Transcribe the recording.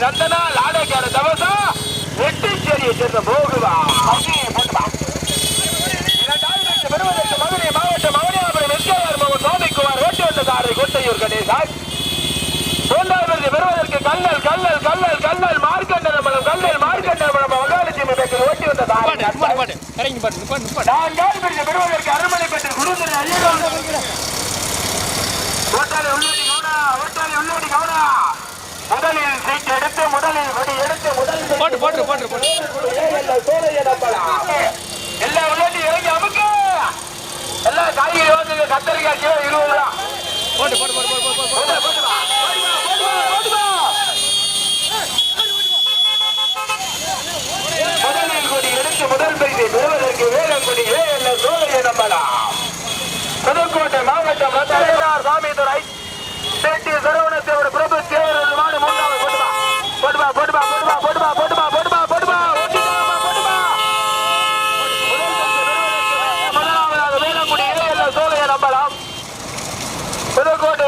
நந்தனா லாடேக்கார தவசா வெட்டிச்சேரியை சேர்ந்த போகுவா இரண்டாயிரத்து பெறுவதற்கு மதுரை மாவட்டம் அவனியாபுரம் எஸ்கேஆர் மோகன் சுவாமிக்குமார் ஓட்டி வந்த தாரை கொட்டையூர் கணேசன். மூன்றாவது பெறுவதற்கு கல்லல் கல்லல் கல்லல் கல்லல் மார்க்கண்டரமலம் கல்லல் மார்க்கண்டரமலம் வங்காளஜிமி பேக்கில் ஓட்டி வந்த தாரை. நான்காவது பெறுவதற்கு அரண்மனை பெற்று குருந்திர ஐயர் ஓட்டாளி உள்ளடி கவுனா ஓட்டாளி உள்ளடி கவுனா. முதலில் சீட் எடுத்து முதலில் கொடி எடுத்து முதல் சோலையை நம்பலாம். எல்லா உள்ளடி இறங்கி அமுக்க எல்லா காய்கறி வாங்குங்க. கத்தரிக்காய் கிலோ 20 ரூபா. முதலில் கொடி எடுத்து முதல் பரிசை பெறுவதற்கு வேலங்குடி எல்லா சோலையை நம்பலாம். புதுக்கோட்டை மாவட்டம் சாமிதுரை பேட்டி சரவணத்தோட பிரபு தேவருமான மூன்றாவது போடுவா போடுவா போடுவா போடுவா போடுவா போடுவா போடுவா போடுவா. முதலாவதாக வேலங்குடி இடையில சோலையை நம்பலாம். புதுக்கோட்டை